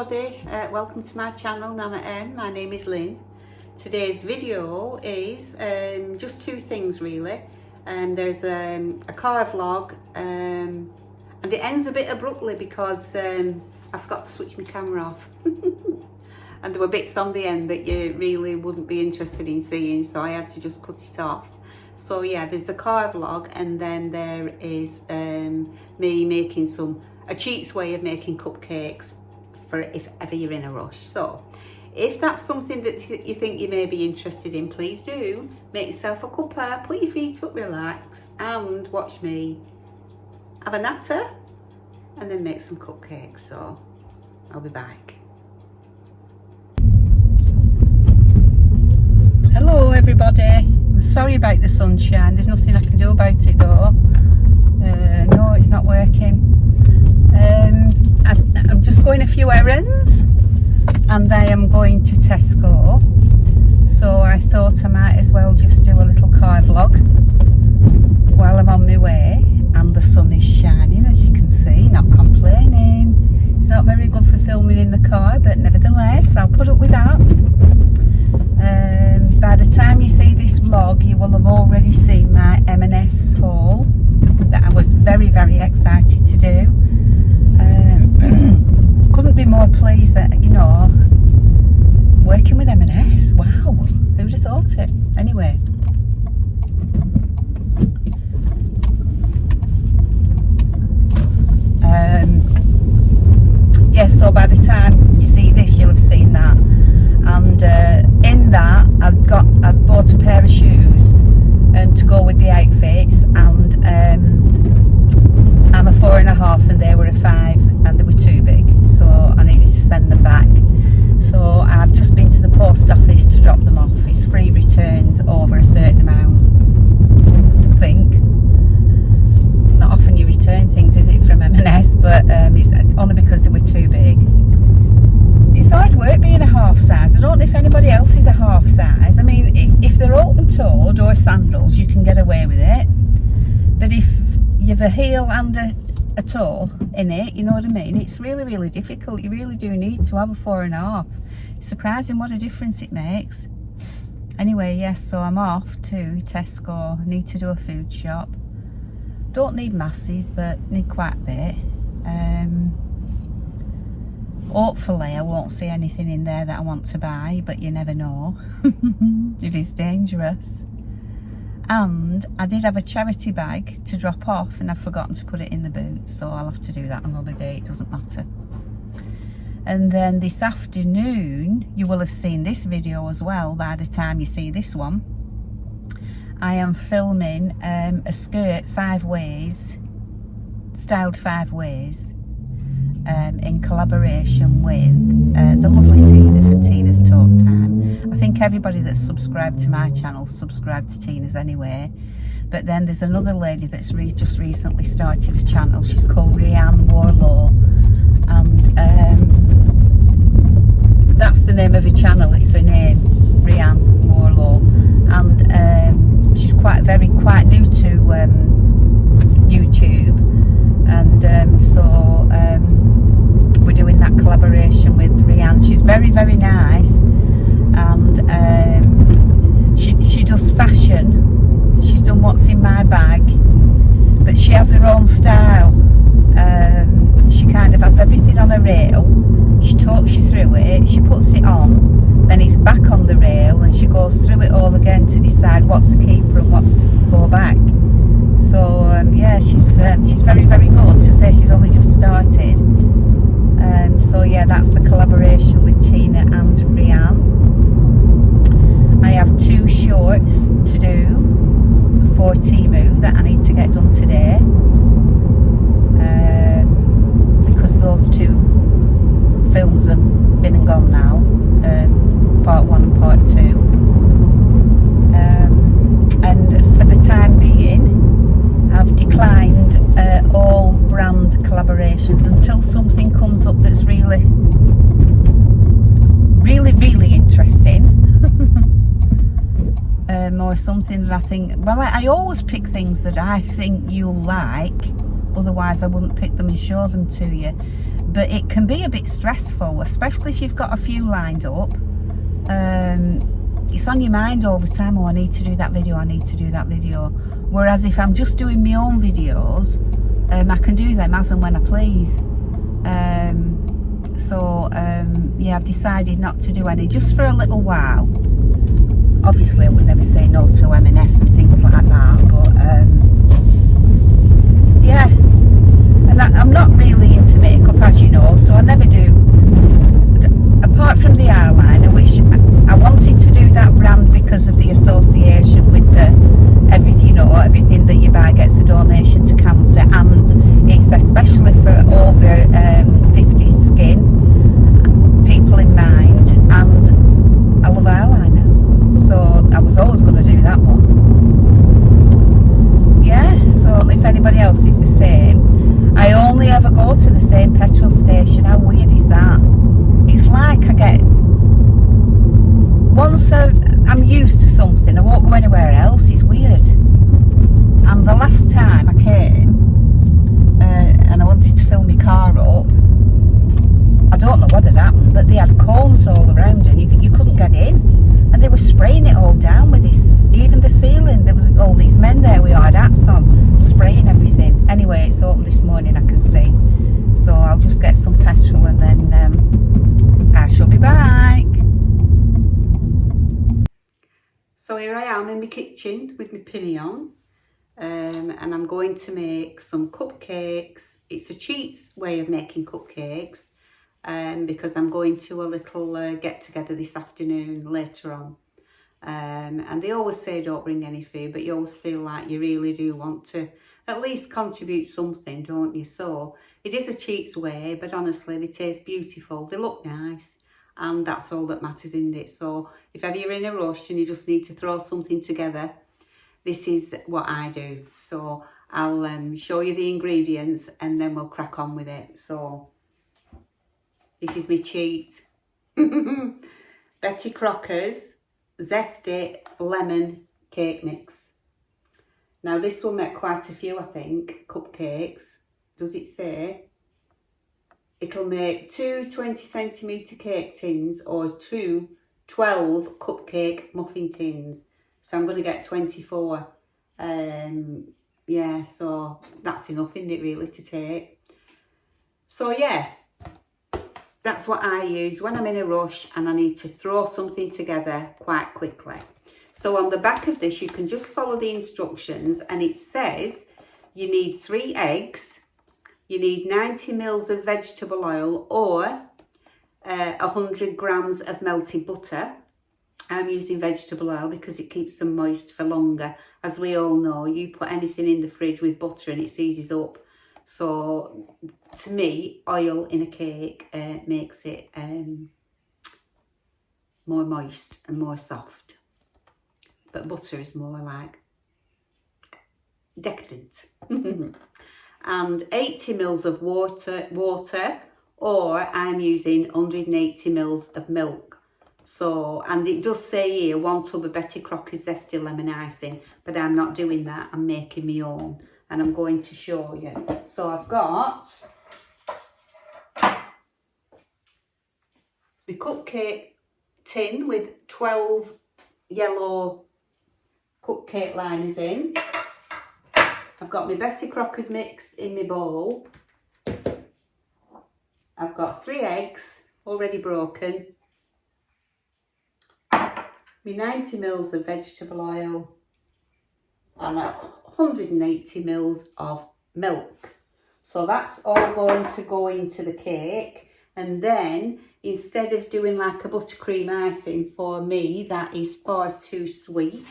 everybody, welcome to my channel Nanna-M. My name is Lynn. Today's video is just two things really. There's a car vlog and it ends a bit abruptly because I forgot to switch my camera off. And there were bits on the end that you really wouldn't be interested in seeing, so I had to just cut it off. So yeah, there's the car vlog, and then there is me making a cheats way of making cupcakes for if ever you're in a rush. So if that's something that you think you may be interested in, please do make yourself a cuppa, put your feet up, relax, and watch me have a natter and then make some cupcakes. So I'll be back. Hello everybody, I'm sorry about the sunshine, there's nothing I can do about it though. No, it's not working. I'm just going a few errands and I am going to Tesco, so I thought I might as well just do a little car vlog while I'm on my way. And the sun is shining, as you can see, not complaining. It's not very good for filming in the car, but nevertheless I'll put up with that. By the time you see this vlog, you will have already seen my M&S haul that I was very, very excited to do. Couldn't be more pleased that, you know, working with M&S, wow, who would have thought it? Anyway, yeah, so by the time you see this, you'll have seen that. And in that, I bought a pair of shoes to go with the outfits, and I'm a 4.5 and they were a 5 and they were too big, so I needed to send them back. So I've just been to the post office to drop them off. It's free returns over a certain amount, I think. It's not often you return things, is it, from M&S, but it's only because they were too big. It's hard work being a half size. I don't know if anybody else is a half size. I mean, if they're open-toed or sandals, you can get away with it. But if you've a heel and a toe in it, you know what I mean, it's really, really difficult. You really do need to have a 4.5. It's surprising what a difference it makes. Anyway, yes, so I'm off to Tesco. I need to do a food shop. Don't need masses, but need quite a bit. Hopefully I won't see anything in there that I want to buy, but you never know. It is dangerous. And I did have a charity bag to drop off and I've forgotten to put it in the boot, so I'll have to do that another day, it doesn't matter. And then this afternoon, you will have seen this video as well by the time you see this one. I am filming a skirt 5 ways, styled 5 ways, in collaboration with the lovely Tina from Tina's Talk Time. I think everybody that's subscribed to my channel subscribed to Tina's anyway, but then there's another lady that's just recently started a channel. She's called Warlow, and that's the name of her channel. It's her name, Warlow, and she's quite new to YouTube, and so we're doing that collaboration with Rianne. She's very, very nice, and she does fashion. She's done What's in My Bag, but she has her own style. She kind of has everything on a rail. She talks you through it, she puts it on, then it's back on the rail, and she goes through it all again to decide what's to keep her and what's to go back. So yeah, she's very, very good. To say she's only just started. So yeah, that's the collaboration with Tina and Rianne. I have 2 shorts to do for Timu that I need to get done today, because those 2 films have been and gone now, part 1 and part 2, and for the time being I've declined all brand collaborations until something comes up that's really, really, really interesting. Or something that I think, well, I always pick things that I think you'll like, otherwise I wouldn't pick them and show them to you. but it can be a bit stressful, especially if you've got a few lined up. It's on your mind all the time, oh, I need to do that video, I need to do that video. Whereas if I'm just doing my own videos, I can do them as and when I please. Yeah, I've decided not to do any, just for a little while. Obviously I would never say no to M&S and things like that, but yeah. And I'm not really into makeup, as you know, so I never do. Apart from the eyeliner, which I wanted to do that brand because of the association with the everything, you know, everything that you buy gets a donation to cancer, and it's especially for over 50s skin, people in mind, and I love eyeliner, so I was always going to do that one. Yeah, so if anybody else is the same, I only ever go to the same petrol station. How weird is that? It's like I get, once I'm used to something, I won't go anywhere else. It's weird. And the last time I came and I wanted to fill my car up, I don't know what had happened, but they had cones all around and you couldn't get in, and they were spraying it all down with this, even the ceiling. There were all these men there with hard hats on, spraying everything. Anyway, it's open this morning, I can see, so I'll just get some petrol and then I shall be back. So here I am in my kitchen with my pinny on, and I'm going to make some cupcakes. It's a cheat way of making cupcakes, because I'm going to a little get together this afternoon later on. And they always say don't bring any food, but you always feel like you really do want to at least contribute something, don't you? So it is a cheats way, but honestly they taste beautiful, they look nice, and that's all that matters, isn't it? So if ever you're in a rush and you just need to throw something together, this is what I do. So I'll show you the ingredients and then we'll crack on with it. So this is my cheat. Betty Crocker's Zesty Lemon Cake Mix. Now this will make quite a few, I think, cupcakes. Does it say? It'll make 2 20cm cake tins or 2 12 cupcake muffin tins. So I'm going to get 24. Yeah, so that's enough, isn't it, really, to take? So yeah, that's what I use when I'm in a rush and I need to throw something together quite quickly. So on the back of this, you can just follow the instructions, and it says you need 3 eggs, you need 90 ml of vegetable oil or 100 grams of melted butter. I'm using vegetable oil because it keeps them moist for longer. As we all know, you put anything in the fridge with butter and it seizes up. So to me, oil in a cake makes it more moist and more soft. But butter is more like decadent. And 80 ml of water, or I'm using 180 ml of milk. So, and it does say here 1 tub of Betty Crocker's Zesty Lemon Icing, but I'm not doing that. I'm making my own, and I'm going to show you. So I've got the cupcake tin with 12 yellow cupcake liners in. I've got my Betty Crocker's mix in my bowl. I've got 3 eggs already broken. My 90 ml of vegetable oil and 180 ml of milk. So that's all going to go into the cake, and then instead of doing like a buttercream icing, for me that is far too sweet,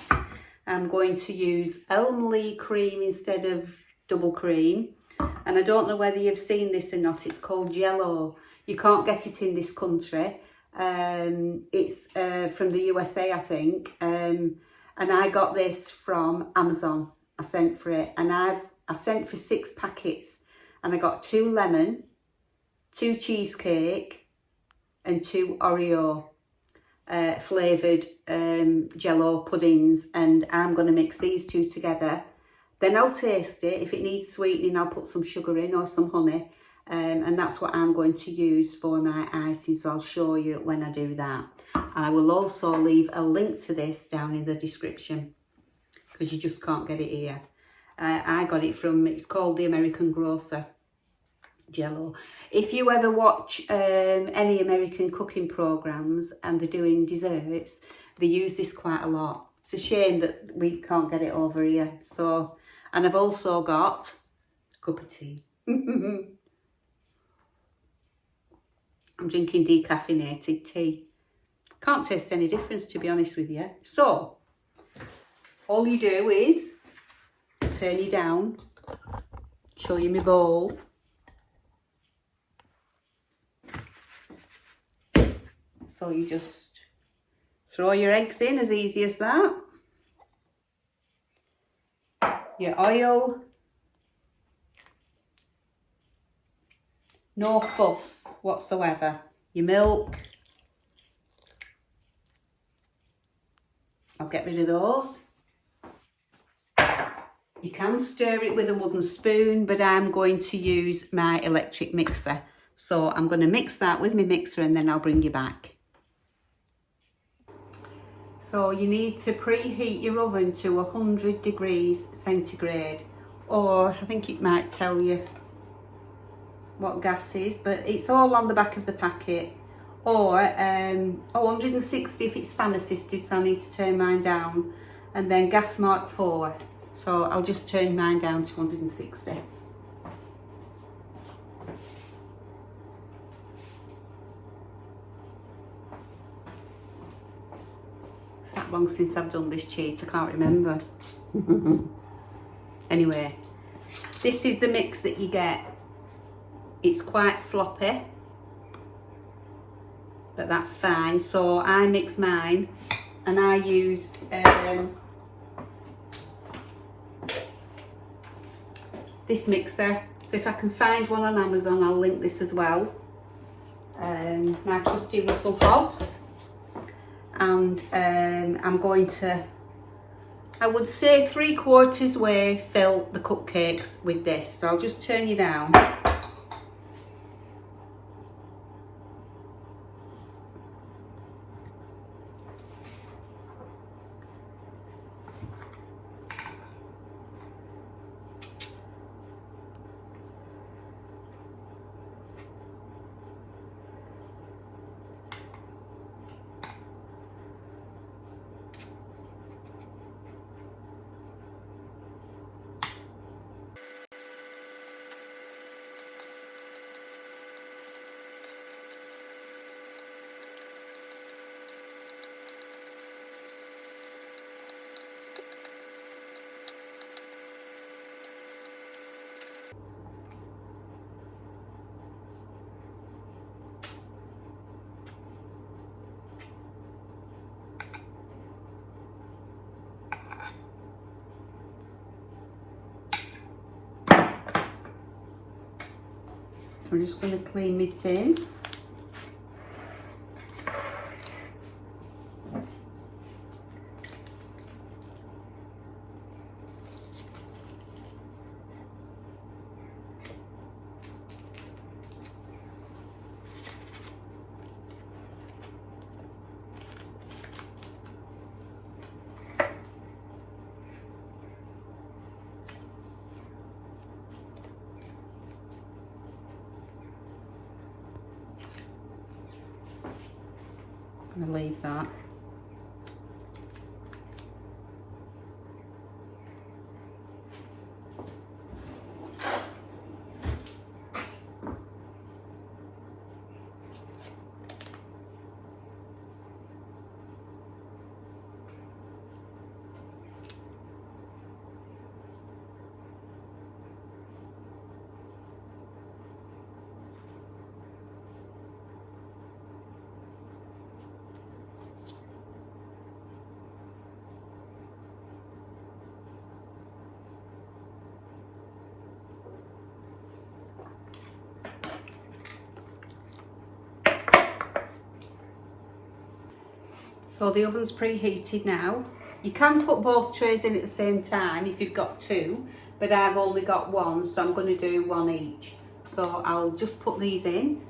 I'm going to use Elmley cream instead of double cream. And I don't know whether you've seen this or not, it's called Jello. You can't get it in this country. It's from the USA, I think, and I got this from Amazon. I sent for it, and I sent for 6 packets, and I got 2 lemon, 2 cheesecake, and 2 Oreo flavoured Jello puddings, and I'm going to mix these 2 together. Then I'll taste it. If it needs sweetening, I'll put some sugar in or some honey, and that's what I'm going to use for my icing, so I'll show you when I do that. And I will also leave a link to this down in the description, because you just can't get it here. I got it from, it's called the American Grocer, Jello. If you ever watch any American cooking programs and they're doing desserts, they use this quite a lot. It's a shame that we can't get it over here. So, and I've also got a cup of tea. I'm drinking decaffeinated tea. Can't taste any difference, to be honest with you. So, all you do is turn you down, show you my bowl. So you just throw your eggs in, as easy as that. Your oil. No fuss whatsoever. Your milk. I'll get rid of those. You can stir it with a wooden spoon, but I'm going to use my electric mixer. So I'm going to mix that with my mixer and then I'll bring you back. So you need to preheat your oven to 100 degrees centigrade, or I think it might tell you what gas is, but it's all on the back of the packet. Or 160 if it's fan assisted, so I need to turn mine down, and then gas mark 4. So I'll just turn mine down to 160. It's that long since I've done this cheat, I can't remember. Anyway, this is the mix that you get. It's quite sloppy, but that's fine. So I mix mine, and I used this mixer. So if I can find one on Amazon, I'll link this as well. My trusty Russell Hobs. And I'm going to, I would say 3/4 way fill the cupcakes with this. So I'll just turn you down. I'm just going to clean my tin. I'm going to leave that. So the oven's preheated now. You can put both trays in at the same time if you've got two, but I've only got one, so I'm going to do one each. So I'll just put these in,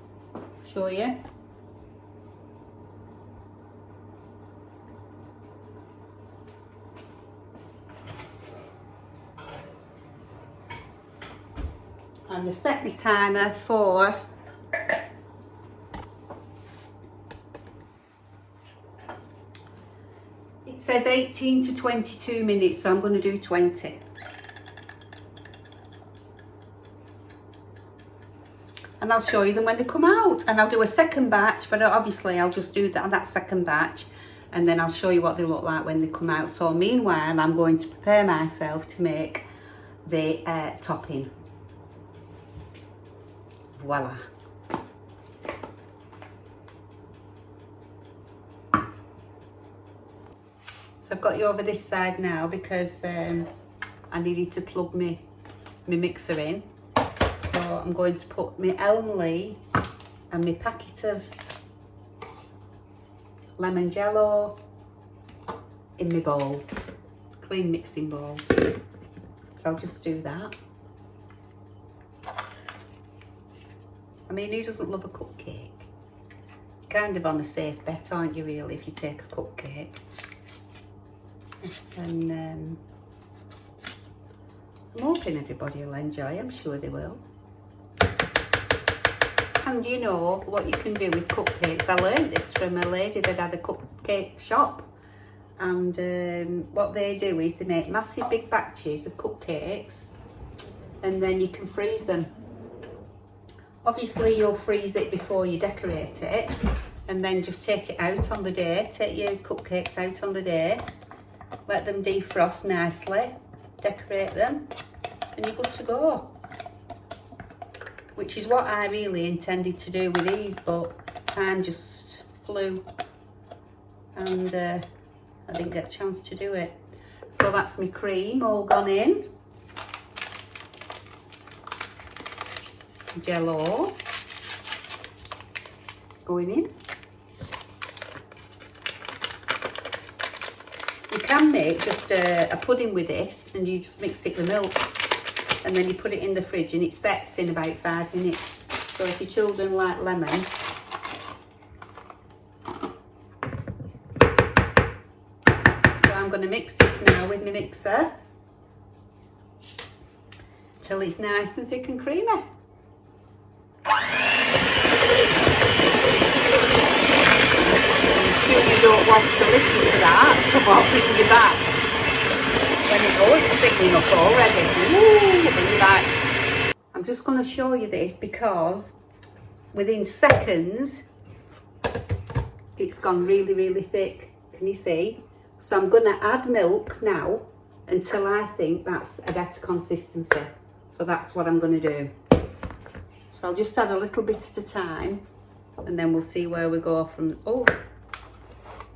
show you. And I set my timer for it says 18 to 22 minutes, so I'm going to do 20. And I'll show you them when they come out, and I'll do a second batch, but obviously I'll just do that second batch, and then I'll show you what they look like when they come out. So meanwhile, I'm going to prepare myself to make the topping. Voila. So I've got you over this side now because I needed to plug my mixer in. So I'm going to put my elm lee and my packet of lemon jello in my bowl, clean mixing bowl. I'll just do that. I mean, who doesn't love a cupcake? Kind of on a safe bet, aren't you really, if you take a cupcake? And I'm hoping everybody will enjoy, I'm sure they will. And you know what you can do with cupcakes. I learned this from a lady that had a cupcake shop. And what they do is they make massive big batches of cupcakes and then you can freeze them. Obviously you'll freeze it before you decorate it and then just take it out on the day. Take your cupcakes out on the day, let them defrost nicely, decorate them, and you're good to go. Which is what I really intended to do with these, but time just flew and I didn't get a chance to do it. So that's my cream all gone in. Jello going in. You can make just a pudding with this and you just mix it with milk and then you put it in the fridge and it sets in about 5 minutes. So if your children like lemon, I'm going to mix this now with my mixer till it's nice and thick and creamy. I'm sure you don't want to listen to that, so I'll bring you back when it goes thickening up already. Ooh, bring you back. I'm just going to show you this because within seconds it's gone really, really thick. Can you see? So I'm going to add milk now until I think that's a better consistency. So that's what I'm going to do. So I'll just add a little bit at a time and then we'll see where we go from. Oh,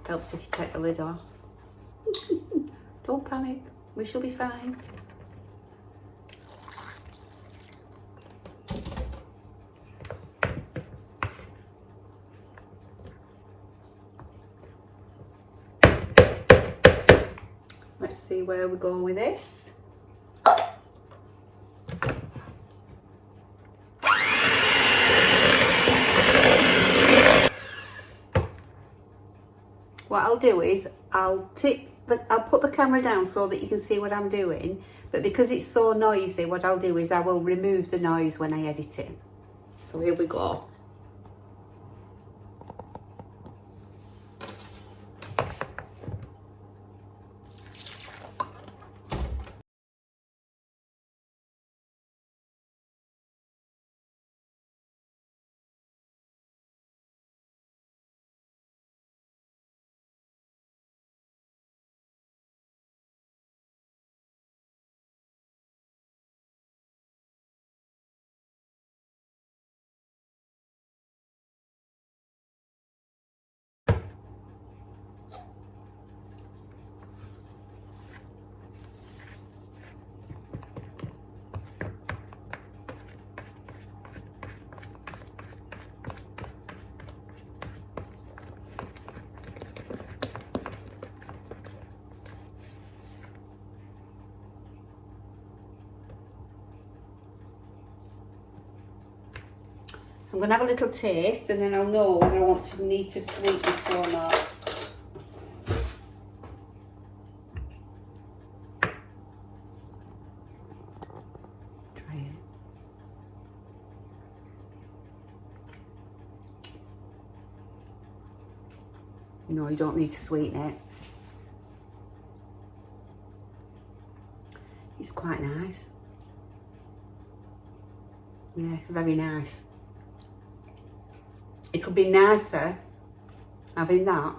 helps if you take the lid off. Don't panic, we shall be fine. Let's see where we're going with this. What I'll do is I'll put the camera down so that you can see what I'm doing, but because it's so noisy, what I'll do is I will remove the noise when I edit it. So here we go. I'm going to have a little taste and then I'll know whether I need to sweeten it or not. Try it. No, you don't need to sweeten it. It's quite nice. Yeah, it's very nice. It'll be nicer having that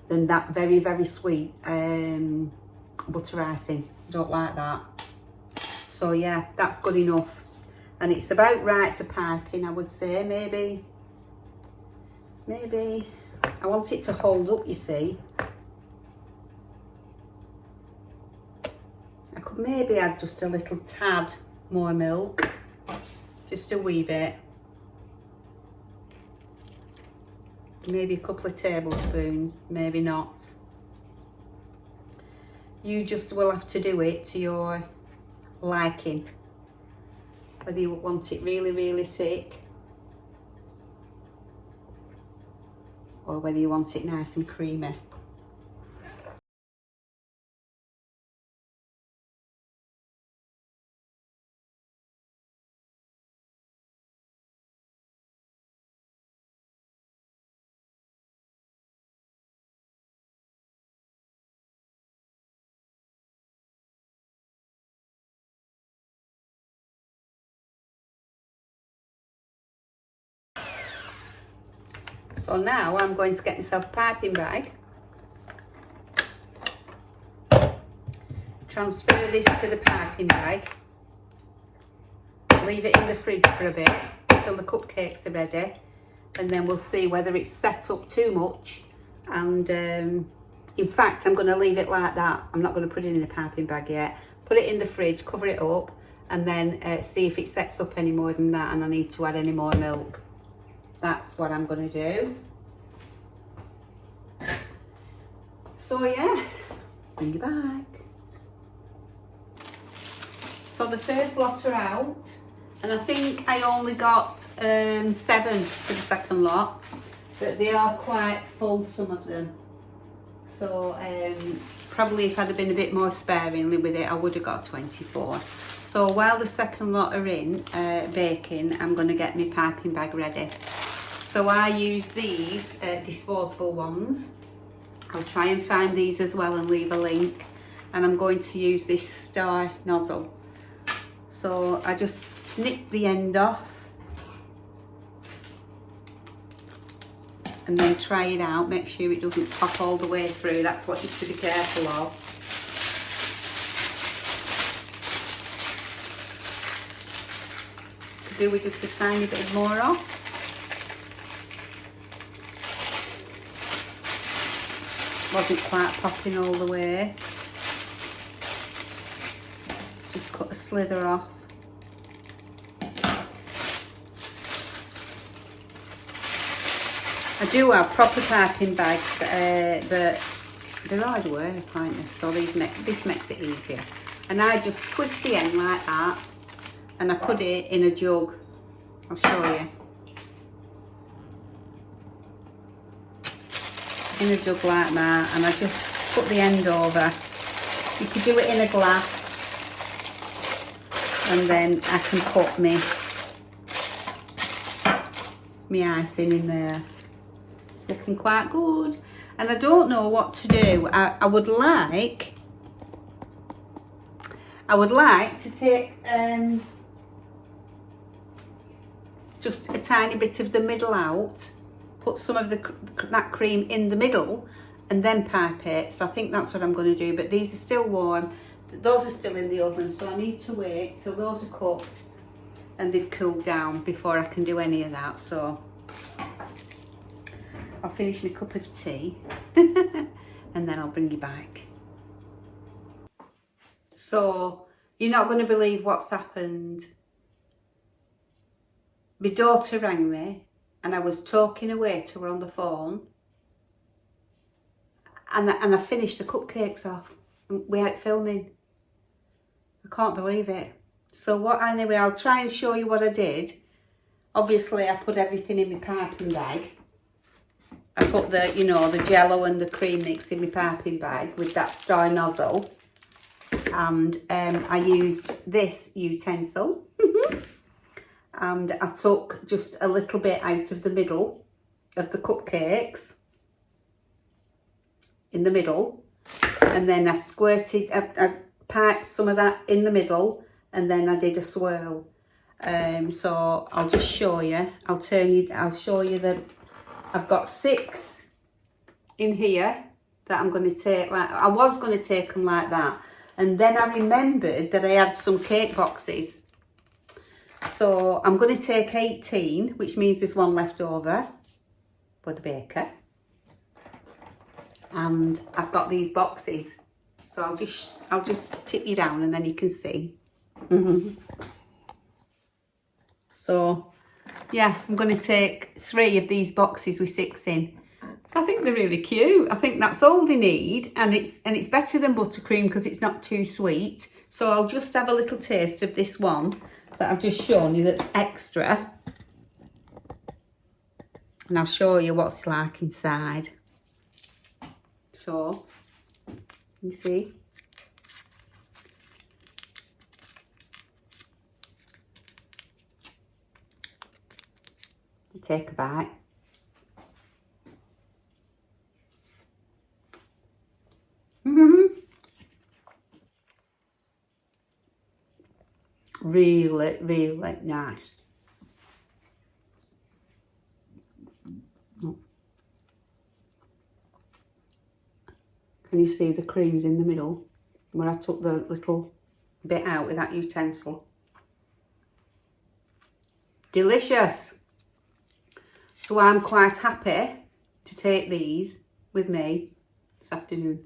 than that very, very sweet butter icing. I don't like that. So yeah, that's good enough. And it's about right for piping, I would say. Maybe I want it to hold up, you see. I could maybe add just a little tad more milk. Just a wee bit. Maybe a couple of tablespoons, maybe not. You just will have to do it to your liking. Whether you want it really, really thick or whether you want it nice and creamy. So now I'm going to get myself a piping bag, transfer this to the piping bag, leave it in the fridge for a bit until the cupcakes are ready, and then we'll see whether it's set up too much. And in fact, I'm going to leave it like that. I'm not going to put it in a piping bag yet. Put it in the fridge, cover it up, and then see if it sets up any more than that and I need to add any more milk. That's what I'm going to do. So yeah, bring it back. So the first lot are out, and I think I only got 7 for the second lot, but they are quite full, some of them. So probably if I'd have been a bit more sparingly with it, I would have got 24. So while the second lot are in baking, I'm going to get my piping bag ready. So I use these disposable ones. I'll try and find these as well and leave a link. And I'm going to use this star nozzle. So I just snip the end off and then try it out. Make sure it doesn't pop all the way through. That's what you have to be careful of. Could do with just a tiny bit more off. Wasn't quite popping all the way. Just cut a slither off. I do have proper piping bags, but they're hard work, aren't they? So this makes it easier. And I just twist the end like that, and I put it in a jug. I'll show you. In a jug like that, and I just put the end over. You could do it in a glass, and then I can put me icing in there. It's looking quite good, and I don't know what to do. I would like to take just a tiny bit of the middle out. Put some of that cream in the middle and then pipe it. So I think that's what I'm going to do. But these are still warm. Those are still in the oven. So I need to wait till those are cooked and they've cooled down before I can do any of that. So I'll finish my cup of tea and then I'll bring you back. So you're not going to believe what's happened. My daughter rang me. And I was talking away to her on the phone, and I finished the cupcakes off without filming. I can't believe it. So anyway, I'll try and show you what I did. Obviously I put everything in my piping bag. I put the, you know, the Jello and the cream mix in my piping bag with that star nozzle. And I used this utensil. And I took just a little bit out of the middle of the cupcakes. In the middle. And then I squirted, I piped some of that in the middle. And then I did a swirl. So I'll just show you. I'll show you that I've got 6 in here that I'm going to take. Like I was going to take them like that, and then I remembered that I had some cake boxes. So I'm going to take 18, which means there's one left over for the baker. And I've got these boxes, so I'll just tip you down, and then you can see. So, yeah, I'm going to take 3 of these boxes with 6 in. So I think they're really cute. I think that's all they need, and it's better than buttercream because it's not too sweet. So I'll just have a little taste of this one that I've just shown you that's extra. And I'll show you what it's like inside. So, you see? Take a bite. Really, really nice. Can you see the creams in the middle where I took the little bit out with that utensil? Delicious. So I'm quite happy to take these with me this afternoon.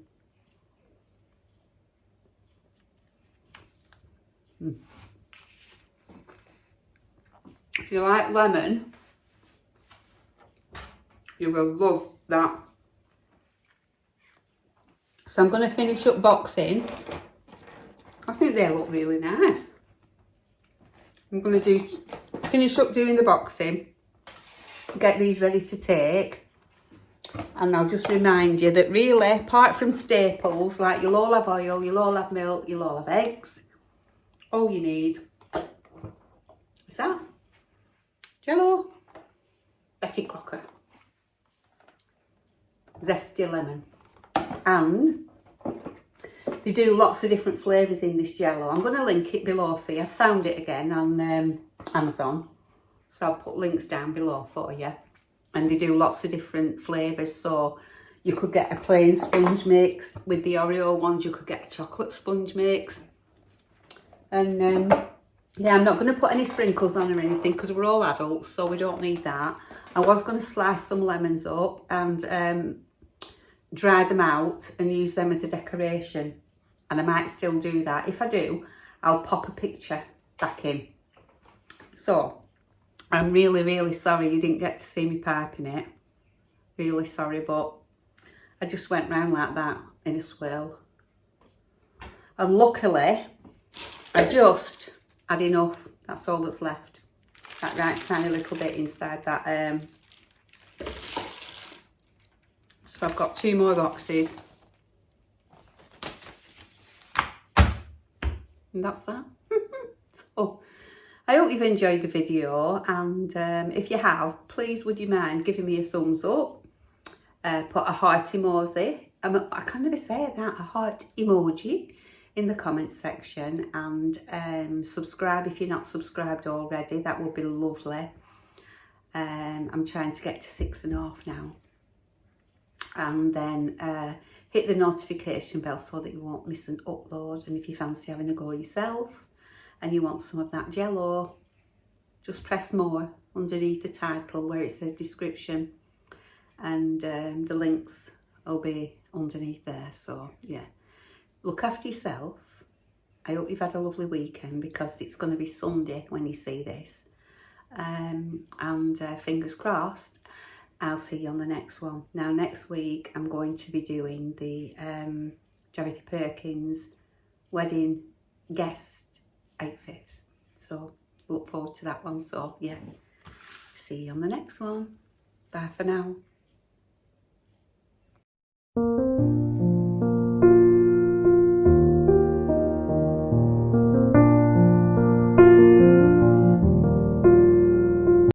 If you like lemon, you will love that. So I'm going to finish up boxing. I think they look really nice. I'm going to finish up doing the boxing. Get these ready to take, and I'll just remind you that really, apart from staples like you'll all have oil, you'll all have milk, you'll all have eggs, all you need is that Jello, Betty Crocker, zesty lemon, and they do lots of different flavours in this Jello. I'm going to link it below for you. I found it again on Amazon. So I'll put links down below for you. And they do lots of different flavours. So you could get a plain sponge mix with the Oreo ones. You could get a chocolate sponge mix. And yeah, I'm not going to put any sprinkles on or anything because we're all adults, so we don't need that. I was going to slice some lemons up and dry them out and use them as a decoration. And I might still do that. If I do, I'll pop a picture back in. So I'm really, really sorry you didn't get to see me piping it. Really sorry, but I just went round like that in a swirl. And luckily, I just had enough. That's all that's left. That right tiny little bit inside that. So I've got 2 more boxes. And that's that. So I hope you've enjoyed the video, and if you have, please would you mind giving me a thumbs up, put a heart emoji, I can't even say that, a heart emoji in the comments section, and subscribe if you're not subscribed already. That would be lovely. I'm trying to get to 6.5 now, and then hit the notification bell so that you won't miss an upload. And if you fancy having a go yourself and you want some of that Jello, just press more underneath the title where it says description, and the links will be underneath there. So yeah, look after yourself. I hope you've had a lovely weekend, because it's going to be Sunday when you see this, and fingers crossed I'll see you on the next one. Now next week I'm going to be doing the Dorothy Perkins wedding guest outfits, so look forward to that one. So yeah, See you on the next one. Bye for now.